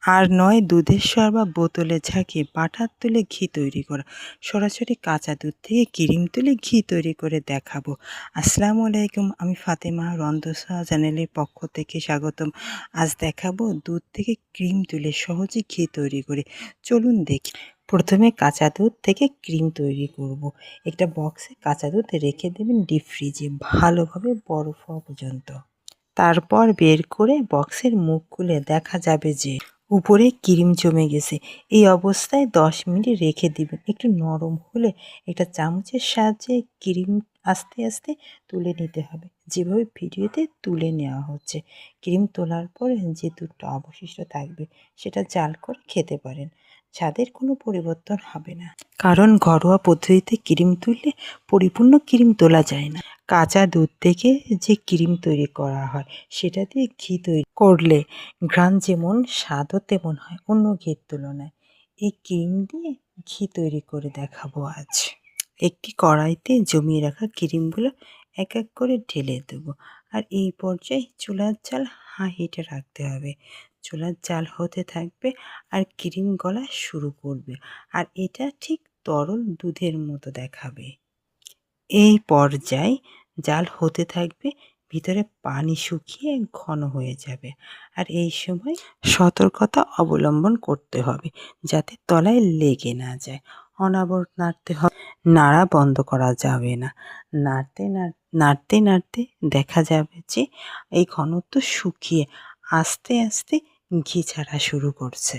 আর নয় দুধের সর বা বোতলে ঝাঁকিয়ে বাটার তুলে ঘি তৈরি করা। সরাসরি কাঁচা দুধ থেকে ক্রিম তুলে ঘি তৈরি করে দেখাবো। আসসালামু আলাইকুম, আমি ফাতেমা রন্ধসা চ্যানেলের পক্ষ থেকে স্বাগতম। আজ দেখাবো দুধ থেকে ক্রিম তুলে সহজে ঘি তৈরি করে। চলুন দেখি। প্রথমে কাঁচা দুধ থেকে ক্রিম তৈরি করব। একটা বক্সে কাঁচা দুধ রেখে দেবেন ডিপ ফ্রিজে ভালোভাবে বরফ হওয়া পর্যন্ত। তারপর বের করে বক্সের মুখ খুলে দেখা যাবে যে উপরে ক্রিম জমে গেছে। এই অবস্থায় 10 মিনিট রেখে দিবেন। একটু নরম হলে একটা চামচের সাহায্যে ক্রিম আস্তে আস্তে তুলে নিতে হবে, যেভাবে ভিডিওতে তুলে নেওয়া হচ্ছে। ক্রিম তোলার পরে যে দুধটা অবশিষ্ট থাকবে সেটা জাল করে খেতে পারেন। স্বাদের কোনো পরিবর্তন হবে না, কারণ ঘরোয়া পদ্ধতিতে ক্রিম তুললে পরিপূর্ণ ক্রিম তোলা যায় না। কাঁচা দুধ থেকে যে ক্রিম তৈরি করা হয় সেটা দিয়ে ঘি তৈরি করলে ঘ্রাণ যেমন স্বাদও তেমন হয় অন্য ঘির তুলনায়। এই ক্রিম দিয়ে ঘি তৈরি করে দেখাবো আজ। একটি কড়াইতে জমিয়ে রাখা ক্রিমগুলো এক এক করে ঢেলে দেবো। আর এই পর্যায়ে চুলার জাল হাই হিটে রাখতে হবে। চুলার জাল হতে থাকবে আর ক্রিম গলা শুরু করবে, আর এটা ঠিক তরল দুধের মতো দেখাবে। এই পর্যায়ে জাল হতে থাকবে, ভিতরে পানি শুকিয়ে ঘন হয়ে যাবে। আর এই সময় সতর্কতা অবলম্বন করতে হবে যাতে তলায় লেগে না যায়। অনবরত নাড়তে হবে, নাড়া বন্ধ করা যাবে না। নাড়তে নাড়তে দেখা যাবে যে এই ঘনত্ব শুকিয়ে আস্তে আস্তে ঘি ছাড়া শুরু করছে।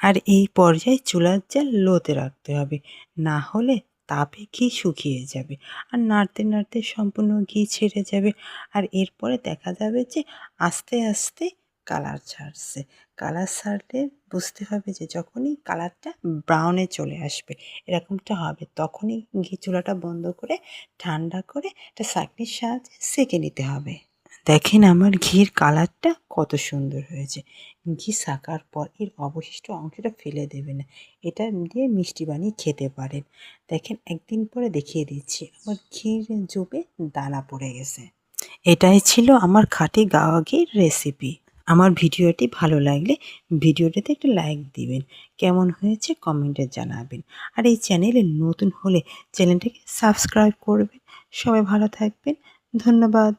আর এই পর্যায়ে চুলার জাল লোতে রাখতে হবে, না হলে তাপে ঘি শুকিয়ে যাবে আর নাড়তে নাড়তে সম্পূর্ণ ঘি ছেড়ে যাবে। আর এরপরে দেখা যাবে যে আস্তে আস্তে কালার ছাড়ছে। কালার ছাড়লে বুঝতে হবে যে যখনই কালারটা ব্রাউনে চলে আসবে এরকমটা হবে, তখনই ঘি চুলাটা বন্ধ করে ঠান্ডা করে একটা ছাঁকনির সাহায্যে সেঁকে নিতে হবে। দেখেন আমার ঘির কালারটা কত সুন্দর হয়েছে। ঘি ছাঁকার পর এর অবশিষ্ট অংশটা ফেলে দেবে না, এটা দিয়ে মিষ্টি বানিয়ে খেতে পারেন। দেখেন একদিন পরে দেখিয়ে দিচ্ছি আমার ঘির জমে দানা পড়ে গেছে। এটাই ছিল আমার খাঁটি গাওয়া ঘির রেসিপি। আমার ভিডিওটি ভালো লাগলে ভিডিওটিতে একটা লাইক দিবেন, কেমন হয়েছে কমেন্টে জানাবেন। আর এই চ্যানেলে নতুন হলে চ্যানেলটিকে সাবস্ক্রাইব করবেন। সবাই ভালো থাকবেন, ধন্যবাদ।